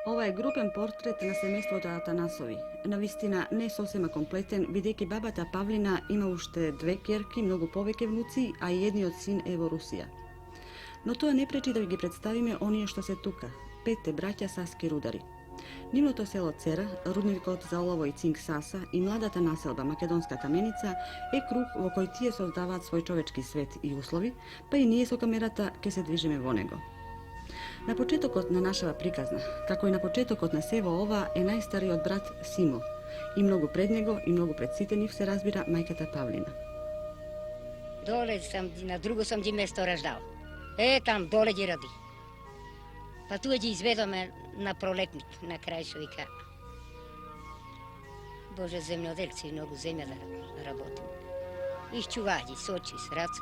Ова е групен портрет на семејството Атанасови. Навистина не сосема комплетен, бидејќи бабата Павлина има уште две ќерки, многу повеќе внуци, а и едниот син е во Русија. Но тоа не пречи да ви ги представиме оние што се тука, 5 браќа саски рудари. Нивното село Цера, рудникот за олово и цинк Саса и младата населба Македонска Каменица е круг во кој тие создаваат свој човечки свет и услови, па и ние со камерата ќе се движиме во него. На почетокот на нашава приказна, како и на почетокот на сево ова, е најстариот брат Симо. И многу пред него, и многу пред сите нив се разбира мајката Павлина. Доле сам, на друго сам ги место раждал. Там доле ги роди. Па туе ги изведоме на пролетник, на крај што вика. Боже, земјоделци, многу земја да работим. Исчуваа ги с очи, с раце.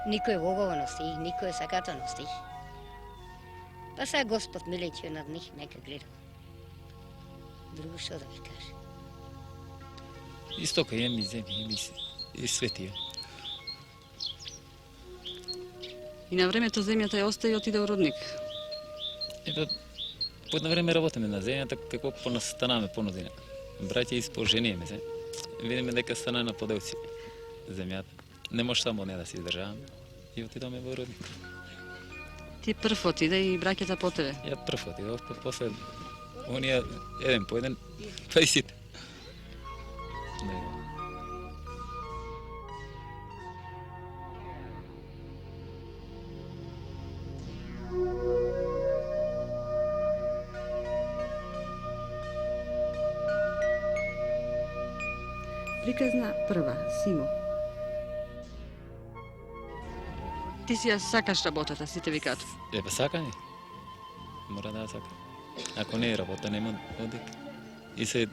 Никој вогово ности, никој сакато ности. Па сега Господ милеќио над них, нека гледа. Друго што да ви каже. Истока jem i zemlji, i svetija. И на времето земјата ја остави и отиде во рудник. По едно време работиме на земјата, како понастанаме понудина. Браќа испожениме се. Видиме дека стана на поделци земјата. Не може само не да се издржаваме и отидоме во рудник. Ти прв отиде и браќата по тебе. Ја прв отидов, после оние еден по еден, па и сите. Приказна прва, Симо. Ти си ја сакаш работата, сите викаат. Па сакам и. Мора да сакам. Ако не е работа, нема одик. И се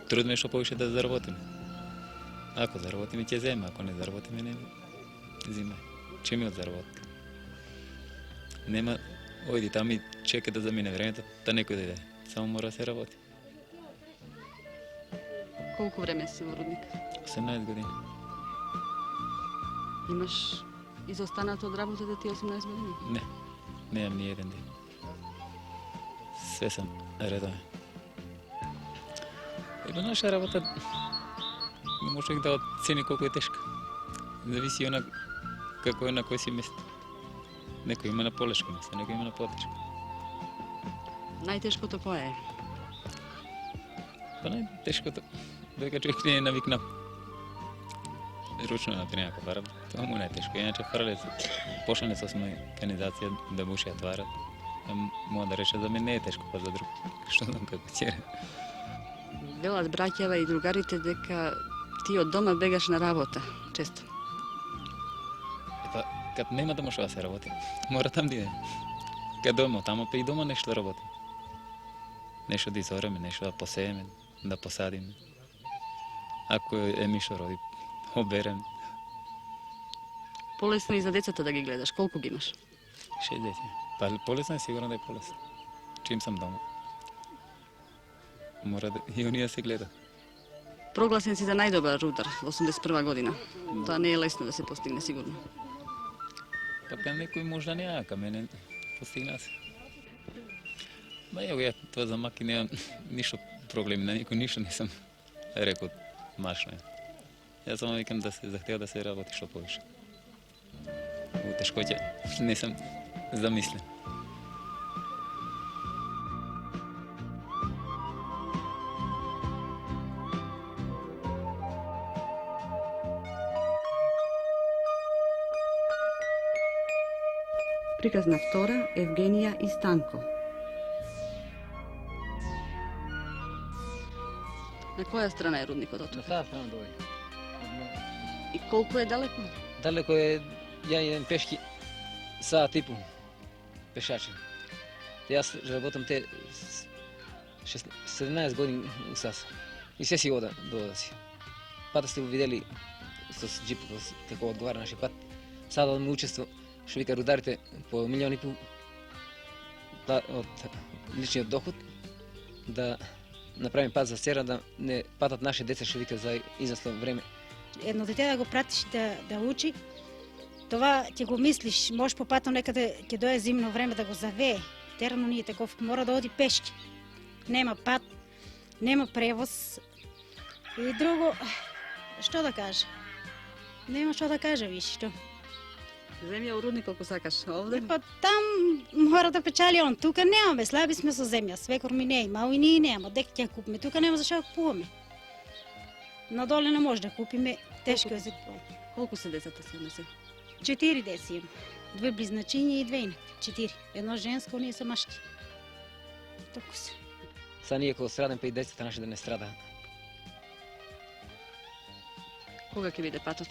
трудиме што повише да заработиме. Ако заработиме, ќе земе, ако не заработиме, не зима. Че ми од заработка? Нема, ојди таму и чека да замине времето, да некој да иде. Само мора да се работи. Колку време си во рудник? 18 години. Имаш изостанато од работата ти 18 години? Не, немам ни еден ден. Све сам редовен. Ева наша работа не може да оцени колку е тешка. Зависи она како е на кој си место. Некој има на полешко место, некој има на потешко. Најтешкото кое е? Па најтешкото дека човек не е навикнал ручно на некоја пара, тоа му не е тешко. Иначе фрле почнане со механизација да буши отварат. Мога да рече за мене не е тешко, па за друг. Што знам како ќе е. Велат браќава и другарите дека ти од дома бегаш на работа, често. Епа, кад нема да може да се работи, мора там да иде. Кад дома, тамо па и дома нешто да работи. Нешто да изореме, нешто да посееме, да посадиме. Ако е мишо роди, обереме. Полесно и за децата да ги гледаш, колку ги имаш? 6 деца. Па полесно е, сигурно да е полесно. Чим сам дома. Мора да и оние се гледат. Прогласен си за најдобар рудар во 81 година. Тоа не е лесно да се постигне, сигурно. Па кај некој можда не, а кај мене постигна се. Ба ја тоа за маки немам ништо проблеми, на никој ништо не сум рекол машно е. Јас само викам да се захтева да се работи што повише. У тешкоќе не сум замислен. Приказна втора, Евгенија и Станко. На која страна е рудникот од На тука? таа страна доле. И колку е далеко? Далеко е, ја идем пешки саат и пол, пешачи. Јас работам те 17 години у САС. И се си ода до си. Пата сте го видели со джипот како одговара наши пат. Сада да ми учество, што вика рударите по 1,5 милиони од личниот доход да направим пат за Цера, да не патат наши деца, што вика за изнасло време. Едно дете да го пратиш да учи, това ќе го мислиш, може по патот некаде ќе дое зимно време да го завее. терено nije таков, мора да оди пешки. Нема пат, нема превоз. И друго, што да кажа? Нема што да кажа више, што? Земја у рудник колку сакаш. Овде Па там мора да печали он, тука немаме, слаби сме со земја, свекор ми не има, и ние нема, дека ќе купиме, тука нема за што да купуваме. Надоле не може да купиме, тешко е за купуване. колку се децата се на се? 4 деца имам. 2 близначиња и 2 инак. 4. Едно женско, ние са машки. Толку се. Са ние кога страдам, па и децата наши да не страдаат. Кога ќе биде патот?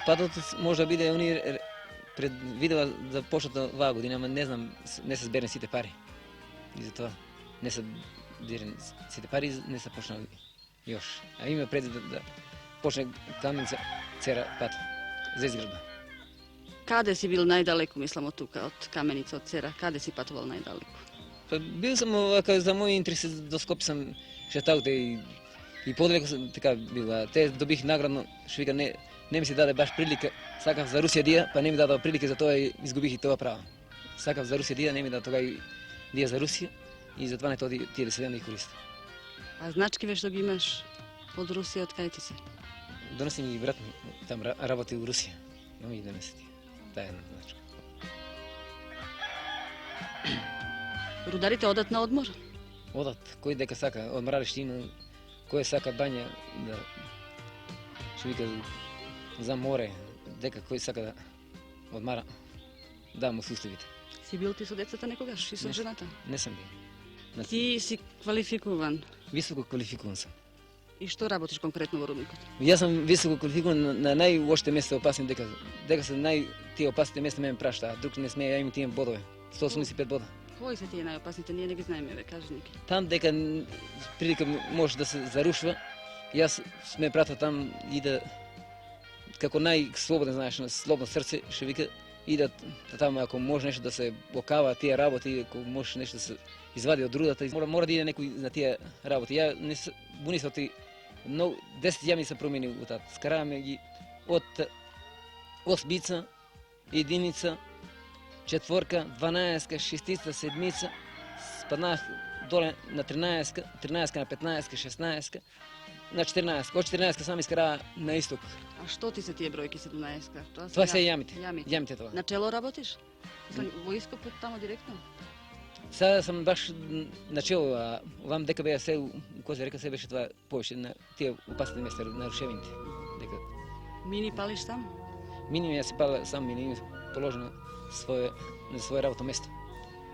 Патот може да биде они предвидела да почнат оваа година, ама не знам, не се зберени сите пари. И затоа не се зберени сите пари, не се почнали још. А има пред да почне Каменица Цера пат за изградба. Каде си бил најдалеку, мислам, од тука, од Каменица, од Цера? Каде си патувал најдалеку? Па бил сам овака за мој интерес до Скопје сам шетал и подалеку така била. Те добих наградно, што вика не ми се даде баш прилика. Сакав за Русија дија, па не ми дадоа прилика, затоа изгубих и тоа право. Сакав за Русија дија, не ми даде тога и дија за Русија и затоа не тоа тие да седам да ги користам. А значки ве што ги имаш од Русија, од кај ти се? Доноси ми и брат ми, там работи у Русија. Но ми донеси ти. Таа е една значка. Рударите одат на одмор? Одат, кој дека сака, одморалиште има, кој сака бања, да, што вика, за море, дека кој сака да одмара, да му се условите. Си бил ти со децата некогаш и со Не. жената? Не сум бил. Ти си квалификуван. Високо квалификуван сум. И што работиш конкретно во рудникот? Јас сум високо квалификуван на најлошите места опасни, дека се тие опасните места ме прашта, друг не сме, ја имам тие бодове. 185 бода. Кои се тие најопасните? Ние не ги знаеме, ве кажи неки. Там дека прилика може да се зарушва, јас сме пратил там и да како најслободен, знаеш, на слободно срце, што вика, и да таму ако може нешто да се окава тие работи, ако може нешто да се извади од рудата, мора да иде некој на тие работи. Ја не се буни се ти но 10 јами се промени утат. Скараваме ги од осмица, единица, четворка, 12, шестица, седмица, спаднах доле на 13, 13 на 15, 16, на 14. Од 14 сам искарава на исток. А што ти се тие бројки 17-ка? Тоа се јамите. Јамите. Јамите тоа. На чело работиш? Во Ископот тамо директно? Сега сам баш начело, а овам дека беа се у Козја река се беше тоа повеќе на тие опасни места, на рушевините. Дека Мини палиш там? минимум ја се пала сам мини положено на свое работно место.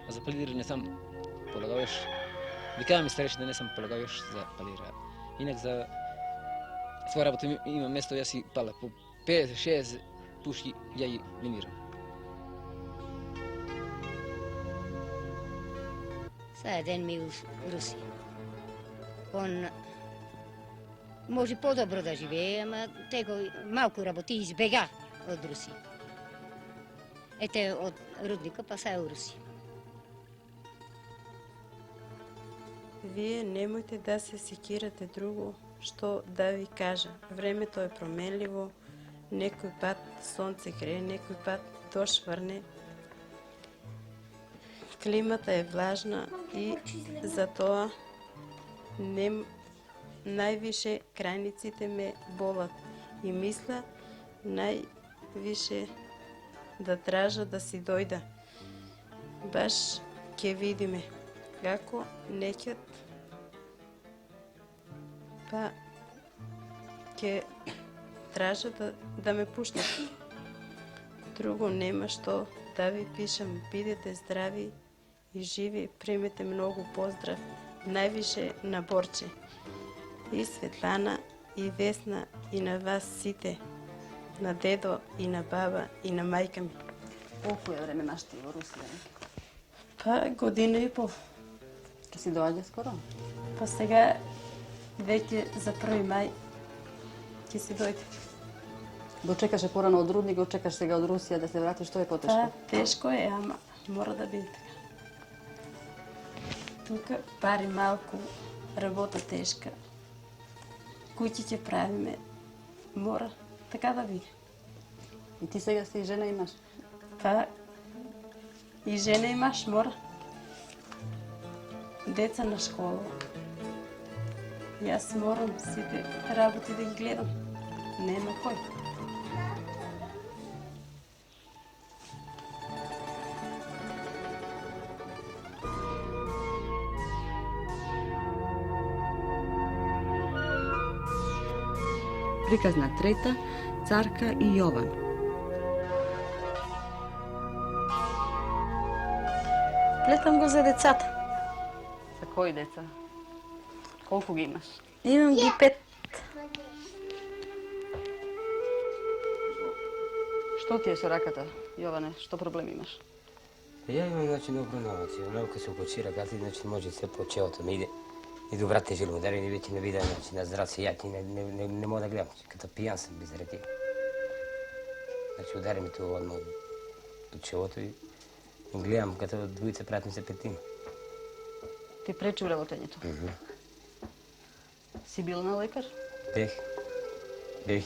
А за палиране не сам полагал још. Викавам ми стареши да не сам полагал још за палира. Инак за своја работа има место, јас си пала по 50-60 пушки ја ги минирам. Сега ден ми у Русија. Он може по-добро да живее, ама теко малку работи избега од Русија. Ете од рудника па сега у Русија. Вие немојте да се секирате друго што да ви кажа. Времето е променливо, некој пат сонце грее, некој пат дожд врне. Климата е влажна и затоа највише крајниците ме болат и мисла највише да тража да си дојда. Баш ќе видиме како некјот па ќе тража да ме пуштат. Друго нема што да ви пишам. Бидете здрави и живи, примете многу поздрав, највише на Борче, и Светлана, и Весна, и на вас сите, на дедо, и на баба, и на мајка ми. Колку е време машти во Русија? Па година и пол. Ке си доаѓа скоро? Па сега веќе за 1 мај ќе си дојде. Го чекаше порано од рудник, го чекаш сега од Русија да се вратиш, што е потешко? Па тешко е, ама мора да биде така. Тука пари малку, работа тешка. Куќи ќе правиме, мора така да биде. И ти сега си жена имаш? Па И жена и маж мора. Деца на школа. Јас морам сите работи да ги гледам. Нема кој. Приказна трета, Царка и Јован. Плетам го за децата. За кои деца? Колку ги имаш? Имам ги 5. Што ти е со раката, Јоване? Што проблем имаш? Ја имам, значи, много навици. Малко се укочи раката и, значи, може се по челото ми иде. И до врат тежело удари, и веќе не видам, значи, на здрав се јати, не мога да гледам, като пиян съм, би заради. Значи, удари ми това одно от челото и гледам, като двојица пратници петина. Ти пречи вработењето? Си бил на лекар? Бех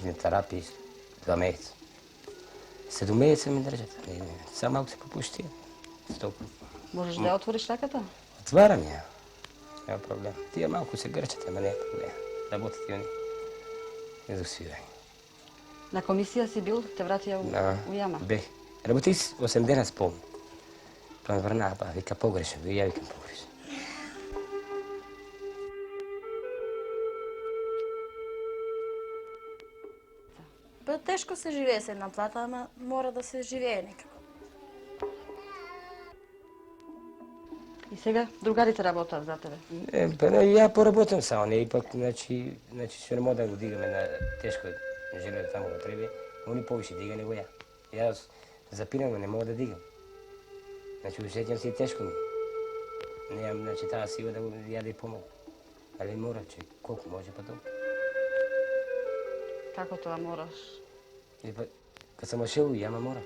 на терапија 2 месеца. 7 месеца ми држат. Само малко се попушти. Столку. Можеш да ја отвориш раката? Отварам ја. Няма проблем. Тие малко се грчат, ама не е проблем. Работят и они. Не засивај. На комисија си бил, те вратија у јама? Бех. Работих 8 дена с пол. Па ме врнаа, па вика погрешен, ја викам погрешен. Па тешко се живее с една плата, ама мора да се живее некако. И сега другарите работат за тебе? Па ја поработам само, не ипак, значи што не мога да го дигаме на тешко желе таму да треба. Они повише дига него ја. Јас запинам, не мога да дигам. Значи усеќам се и тешко ми. Немам, значи, таа сила да ја да ја помогам. Али мора, че колку може па толку. Како тоа мораш? И па, кад сам отшел, јама мора.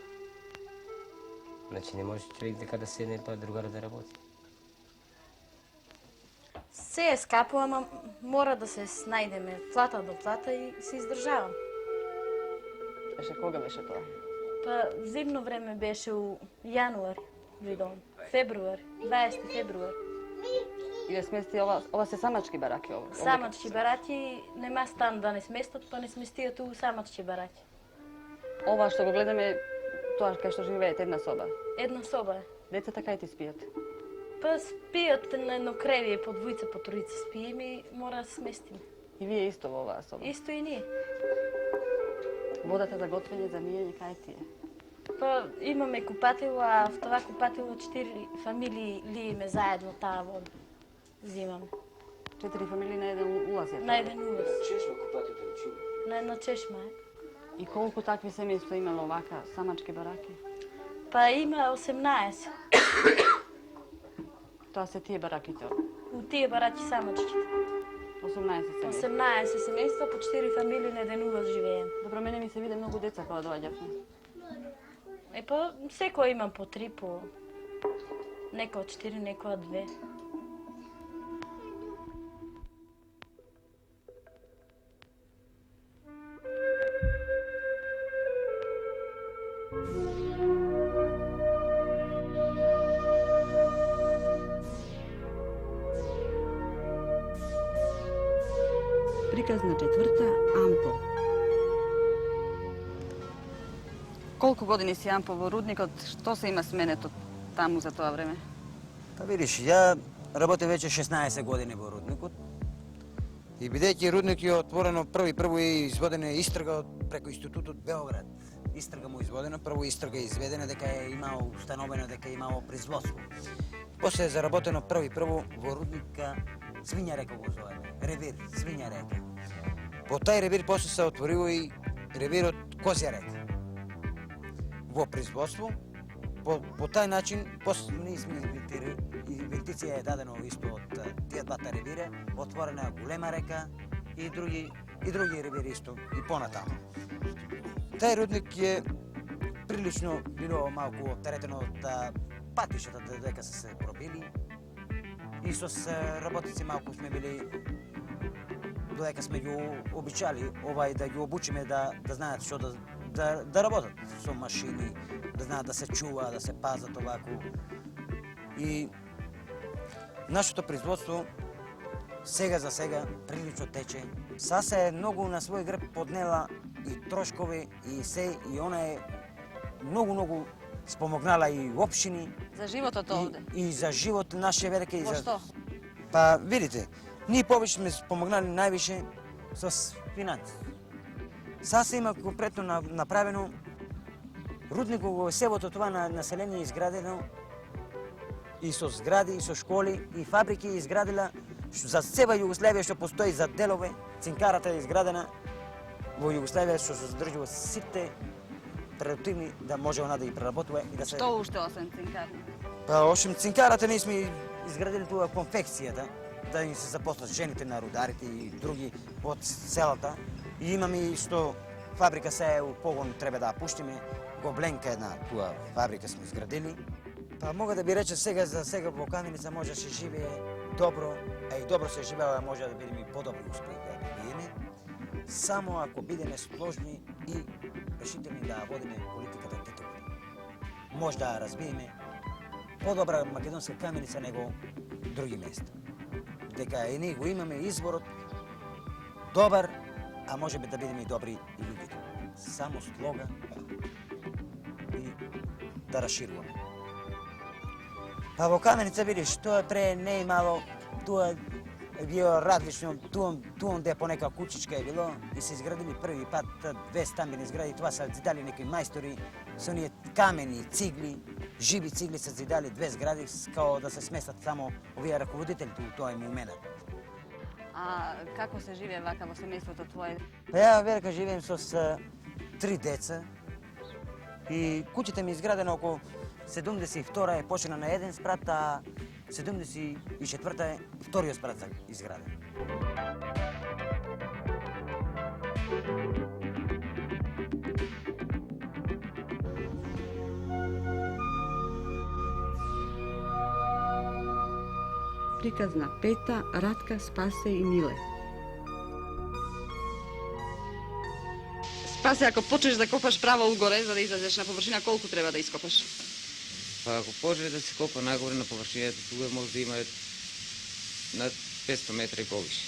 Значи не може човек дека да седне па другар да работи. Се е скапо, ама мора да се снајдеме плата до плата и се издржавам. Беше кога беше тоа? Па зимно време беше у јануари, видом. Фебруари, 20 фебруари. И ве смести ова се самачки бараки овде? Самачки бараки, нема стан да не сместат, па не сместијат у самачки бараки. Ова што го гледаме, тоа кај што живеете, една соба. Една соба е. Децата кај ти спијат? Па спијат на едно кревие, по двојца, по тројца спиеме и мора да се сместиме. И вие исто во оваа соба? Исто и ние. Водата за готвење, за мијење, кај ти е? Па имаме купатило, а в това купатило 4 фамилии лиеме заедно таа вода. Взимаме. 4 фамилии на еден улаз е? На еден улаз. Чешма купатите речиме. На една чешма е. И колку такви семејства има во вака самачки бараки? Па има 18. Тоа се тие бараките? У тие бараки самачки. 18 семејства? 18 семејства, по 4 фамилии на еден улаз живеем. Добро, мене ми се виде многу деца кога доаѓавме. Па секој имам по 3, по некој 4, некој 2. Приказна четврта, Ампо. Колку години си Ампо во рудникот? Што се има сменето таму за тоа време? Па видиш, ја работам веќе 16 години во рудникот. И бидејќи рудник е отворено прво и изводена истрага преку Институтот Београд. Истрага му изводена, прво истрага е изведена дека е имало установено дека е имало производство. После е заработено прво во рудника Свиња река го зовеме, ревир Свиња река. По тај ревир после се отворило и ревирот Козја река. Во производство, по тај начин, после инвестиција е дадено исто од тие двата ревира, отворена голема река и други ревири исто и понатаму. Тај рудник е прилично било малку оптеретено од патишата дека се пробили и со работници малку сме били додека сме ги обичали да ги обучиме да знаат што да работат со машини, да знаат да се чува, да се пазат овако. И нашето производство сега за сега прилично тече. САС е многу на свој грб поднела и трошкови, и се, и она е многу спомогнала и општини. За животот овде. И за живот нашия велики. Во што? Па видите, ние повеќе сме спомогнали највише со финанси. САС има конкретно направено рудник во селото, това на население изградено и со згради, и со школи, и фабрики изградила за цела Југославија што постои за делове. Цинкарата е изградена во Југославија што се задржува сите преработивни да може она да ги преработува и да се. Што уште освен цинкар? Па освен цинкарата ние сме изградили туа конфекцијата да им се запослат жените на рударите и други од селата. И имаме и што фабрика се е у погон, треба да ја пуштиме. Гобленка една туа фабрика сме изградили. Па мога да би рече сега за сега во Каменица може да се живее добро, а и добро се живее, може да бидеме и подобри успехи да бидеме. Само ако бидеме сложни и решителни да водиме политиката тето. Може да разбиеме подобра македонска Каменица него други места. Дека и ние го имаме изборот добар, а може би да бидеме и добри и луѓето. Само слога и да расшируваме. Па во Каменица видиш, тоа пре не е мало, тоа е било различно, туон де понека кучичка е било и се изградили први пат две стамбени згради, тоа се зидали некои мајстори со оние камени, цигли, живи цигли се зидали две згради као да се сместат само овие раководителите у тој момент. А како се живее вака во семејството твое? Па ја Верка живеем со 3 деца и куќата ми е изградена околу 72 е почна на еден спрат, а 74 е вториот спрат изграден. Приказ на Пета, Радка, Спасе и Миле. Спасе, ако почнеш да копаш право угоре, за да излезеш на површина, колку треба да ископаш? Па ако почне да се копа нагоре на површината, тука може да има над 500 метра и повише.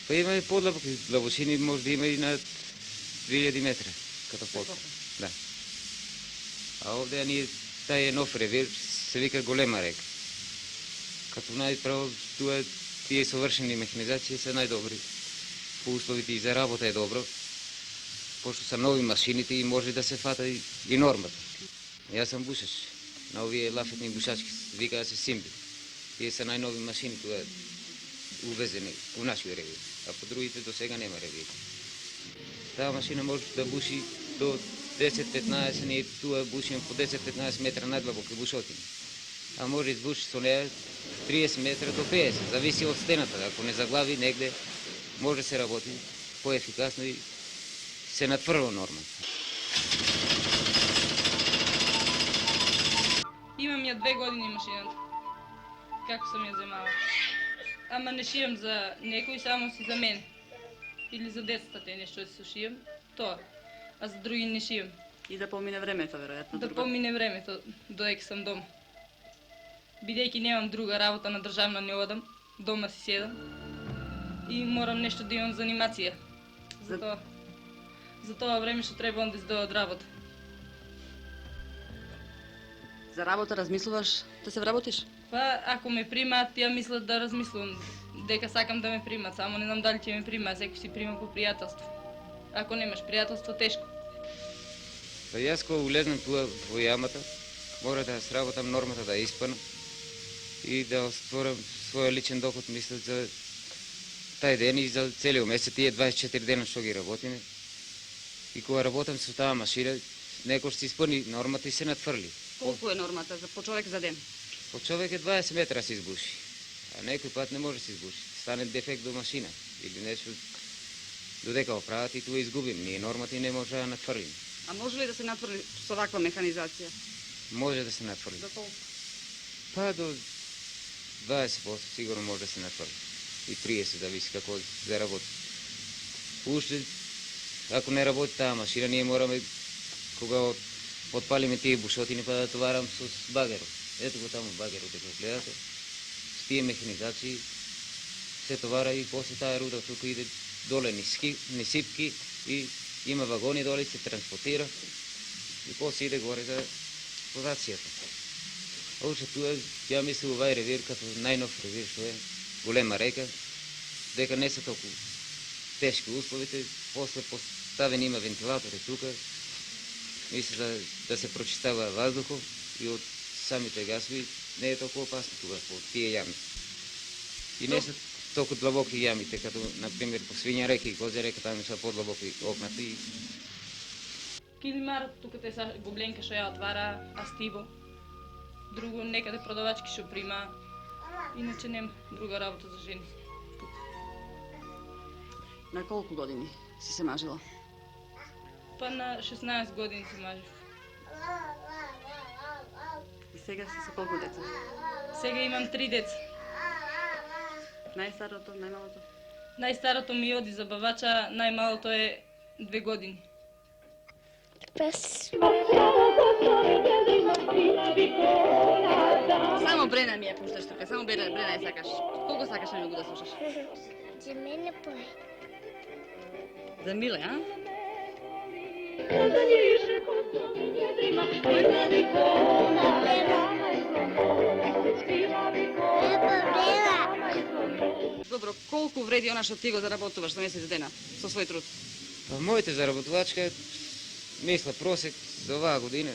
Па има и подлабоки длабочини, може да има и над 2000 метра като под. Да. А овде ние тај е нов ревир, се вика голема река. Като најправо туа тие совршени механизации се најдобри. По условите и за работа е добро, пошто са нови машините и може да се фата и нормата. Јас сам бушач на овие лафетни бушачки, викаа се Симби. Тие се најнови машини туа увезени у нашиот ревир, а по другите до сега нема ревир. Таа машина може да буши до 10-15, ние туа бушиме по 10-15 метра надлабоки бушотини. А може избуши со неја 30 метра до 50, зависи од стената. Ако не заглави негде, може да се работи поефикасно и се натврва норма. Имам ја 2 години машината. Како сам ја земала. Ама не шијам за некој, само си за мене. Или за децата те нешто си шијам, тоа. А за други не шијам. И да помине времето, веројатно. Да помине времето, додека сам дома. Бидејќи немам друга работа на државна не одам, дома си седам и морам нешто да имам занимација. За тоа време што требам да издоја од работа. За работа размислуваш да се вработиш? Па, ако ме примаат, ја мислат да размислувам дека сакам да ме примат, само не знам дали ќе ме примаат, секој си прима по пријателство. Ако немаш пријателство, тешко. Па јас кога улезнам туа во јамата, мора да сработам нормата да ја испана и да остварам својот личен доход, мислам, за тај ден и за целиот месец, тие 24 дена што ги работиме. И кога работам со таа машина, некој се исполни нормата и се натврли. Колку е нормата по човек за ден? По човек е 20 метра се избуши, а некој пат не може да се избуши. Стане дефект до машина или нешто додека оправат и тоа изгубим. Ние нормата и не може да натврлим. А може ли да се натврли со ваква механизација? Може да се натврли. До колку? Па до 20% сигурно може да се натврли. И 30, зависи како заработи. Уште Ако не работи таа машина, ние мораме, кога отпалиме тие бушотини, па да товарам с багерот. Ето го таму багерот, дека гледате. С тие механизации се товара и после таа руда тука иде доле низ сипки и има вагони доле, се транспортира и после иде горе за експлоатацијата. Още туа, ја мислам, овај ревир като најнов ревир, што е голема река, дека не се толку тешки условите, после поставени има вентилатори тука, мисля да се прочистава въздухов и от самите газови не е толкова опасно тогава по тие ями. И не са толкова длабоки ямите, като например по Свиња река и Козја река, там са по-длабоки окнати. Килимарот тука те са гобленка што ја отвара, астиво. Друго некаде продавачки што прима. Иначе нема друга работа за жени. На колку години си се мажила? Па на 16 години се мажев. И сега си со колку деца? Сега имам 3 деца. Најстарото, најмалото? Најстарото ми оди забавача, најмалото е 2 години. Само Брена ми ја пушташ тука, само Брена ја сакаш. Колку сакаш на него да слушаш? За мене пој. За Миле, а? Добро, колку вреди она што ти го заработуваш за месец дена со свој труд? Па моите заработувачка, мисля просек за оваа година,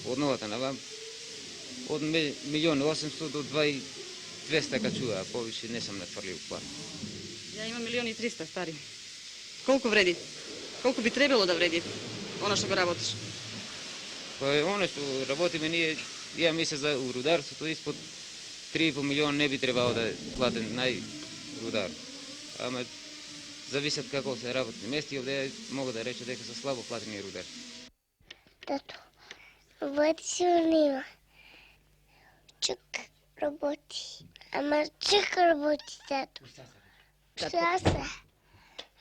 од новата на вам, од 1.800.000 до 2.200 качува, а повише не сам натврлил плат. Ја имам 1.300.000 стари. Колку вреди? Колку би требало да вреди она што го работиш? Па оно што работиме ние, ја мисля за рударството, испод 3,5 милиона не би требало да платен најрудар. Ама зависат како се работни мести, овде мога да рече дека се слабо платени рудар. Тато, работи се унима. Чук работи. Ама чук работи, тато. Усаса.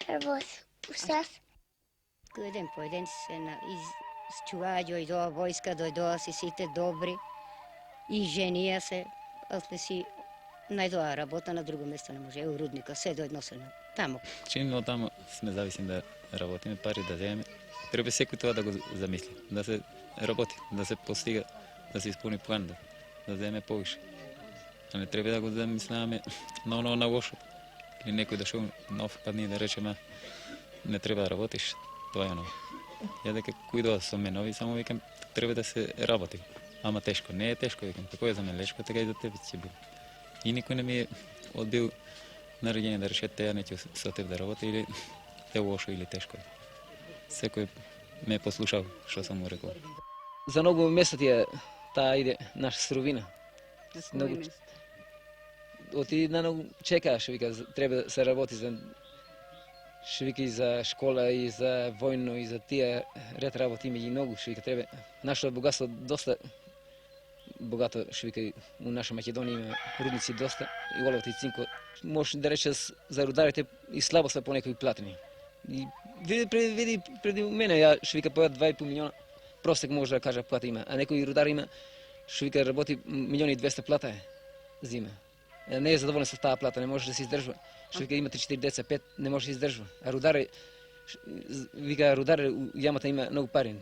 Работи. Усаса. Еден по еден се изчуваат, дојдоа војска, дојдоа си сите добри и женија се, после си најдоа работа на друго место не може, у рудника, се доедносено таму. Чинно таму сме зависни да работиме, пари да земеме. Треба секој тоа да го замисли, да се работи, да се постига, да се исполни план, да земе повише. А не треба да го замисляваме на лошо. Или некој дошол нов, па ние да речеме не треба да работиш, тоа е ново. Ја дека кој доа со мене нови, само викам треба да се работи. Ама тешко, не е тешко, викам, како е за мен лешко, така и за тебе ќе биде. И никој не ми е одбил нареѓение да реше теја неќе со теб да работи или е лошо или тешко. Секој ме е послушал што сам му рекол. За многу места тие таа иде наша суровина. Многу место. Оти на многу чекаа, што вика, треба да се работи за што вика и за школа, и за војно, и за тие ред работи има и многу, што вика треба. Нашето богатство доста богато, што вика у наша Македонија има рудници доста, и оловот и цинко. Може да рече за рударите и слабо се по некои платени. И види преди мене, ја што вика појат 2,5 милиона, просек може да кажа плата има, а некој рудар има што вика работи 1.200.000 плата е зима. Не е задоволен со таа плата, не може да се издржува. Што вика има 3-4 деца, 5, не може да се издржува. А рудари, вика рудари, јамата има многу пари.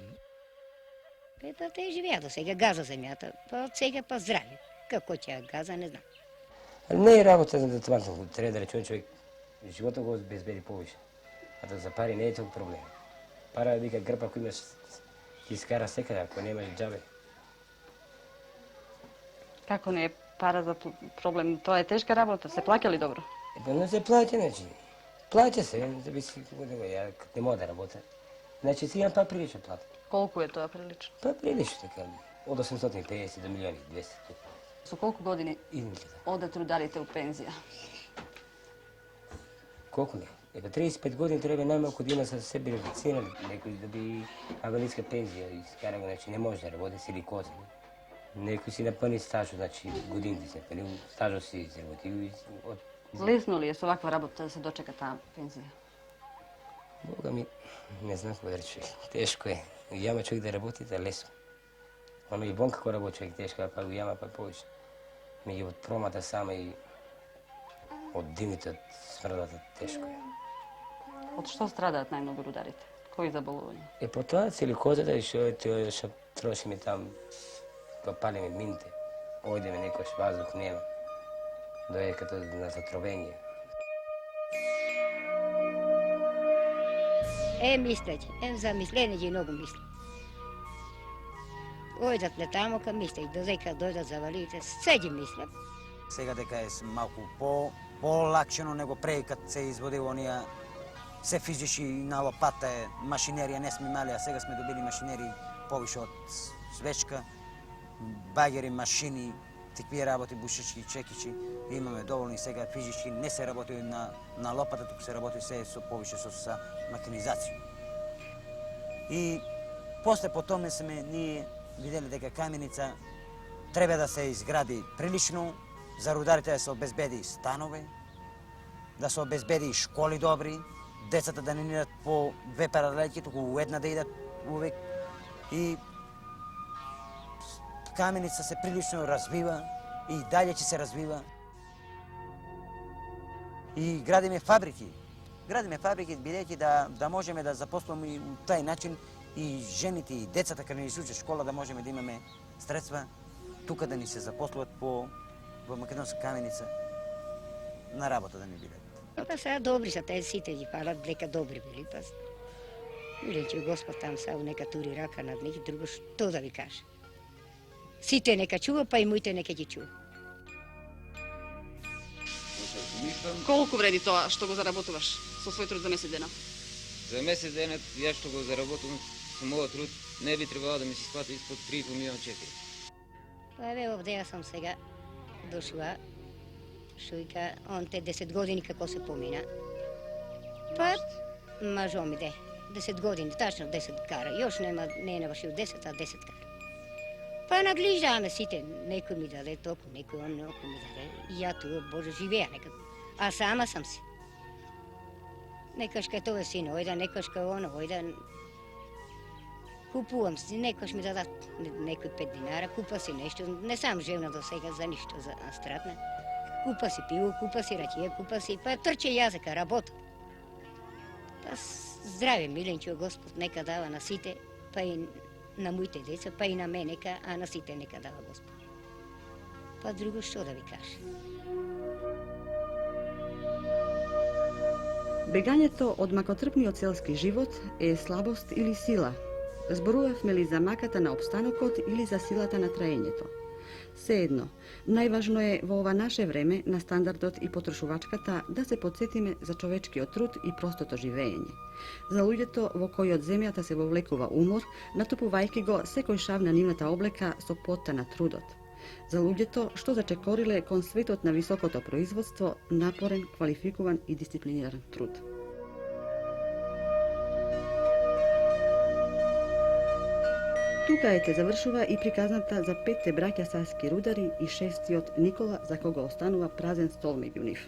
Па те живеа до сега, газа земјата, па од сега па здраве. Како ќе газа, не знам. Не е работа за това, трябва да речем човек, живота го безбеди повече. А то за пари не е толкова проблем. Пара вика грб, ако имаш, ти изкара секаде, ако немаш джабе. Како не е пара за проблем? Тоа е тешка работа, се плаќа ли добро? Но се плаќа, значи. Плаќа се, зависи како да го ја не мога да работя. Значи си имам па прилична плата. Колку е тоа прилично? Па прилично така, од 850 до 1.200.000. Со колку години Идем ќе да. одат рударите у пензија? Колку не? Епа 35 години треба најмалку да има со себе реценали, некој да би авалинска пензија искара го, значи не може да работи си или кози. Некој си напълни стажот, значи годините се напълни, стажот си изработил. Лесно ли е со ваква работа да се дочека таа пензија? Бога ми, Не знам какво да рече. Тешко е. У јама човек да работи, да е лесно. Оно и вон како работи човек тешко, а пак у јама пак повеќе. Меѓу од промата сама и од димите, од смрдата, тешко е. Од што страдаат најмногу рударите? Кои заболувања? По тоа силикозата и што трошиме там, па палиме минте. Ојдеме некош ваздух нема. Дојде като на затровење. Мислеќи, за мислене ги многу мисли. Ојдат ле тамо ка мислеќи, додека дојдат завалите, се ги мислат. Сега дека е малку полакшено него преј кад се изводило онија се физичи на лопата е, машинерија не сме имали, а сега сме добили машинери повише од свечка, багери, машини, такви работи, бушички, чекичи, имаме доволни сега физички, не се работи на лопата, туку се работи се повише со механизација. И после потоме сме ние видели дека Каменица треба да се изгради прилично, за рударите да се обезбеди станови, да се обезбеди школи добри, децата да не идат по две паралелки, туку у една да идат увек. И Каменица се прилично развива и дале ќе се развива. И градиме фабрики. Градиме фабрики бидејќи да можеме да запослуваме и у тај начин и жените и децата кога ни се учат школа да можеме да имаме средства тука да ни се запослуват во Македонска Каменица на работа да ни бидат. Па сега добри са тези сите ги фалат, дека добри били, па милејќи Господ там са нека тури рака над них, друго што да ви каже. Сите нека чува, па и моите нека ги чува. Колку вреди тоа што го заработуваш со свој труд за месец дена? За месец дена ја што го заработувам со мојот труд не би требало да ми се исплати испод 3,5 милиона чеки. Па еве овде сум сега дошла, што вика, он те 10 години како се помина. Па, мажо ми де, 10 години, тачно 10 кара, још не е навршил 10, а 10 кара. Па наглижаваме сите, некој ми даде толку, некој он некој ми даде. И ја туа, Боже, живеа некако. А сама сам си. Некош кај тоа син ојда, некош кај оно ојда. Купувам си, некош ми дадат некој 5 динара, купа си нешто. Не сам жевна до сега за ништо, за стратна. Купа си пиво, купа си ракија, купа си, па трче јазика, работа. Па здраве, миленчо Господ, нека дава на сите, па и на моите деца, па и на мене, а на сите нека дава Господ. Па друго што да ви каже. Бегањето од макотрпниот селски живот е слабост или сила. Зборувавме ли за маката на обстанокот или за силата на траењето? Сеедно, најважно е во ова наше време на стандардот и потрошувачката да се подсетиме за човечкиот труд и простото живење. За луѓето во кои од земјата се вовлекува умор, натопувајќи го секој шав на нивната облека со потта на трудот. За луѓето што зачекориле кон светот на високото производство, напорен, квалификуван и дисциплиниран труд. Тука ете завршува и приказната за 5 браќа саски рудари и 6-тиот Никола, за кого останува празен стол меѓу нив.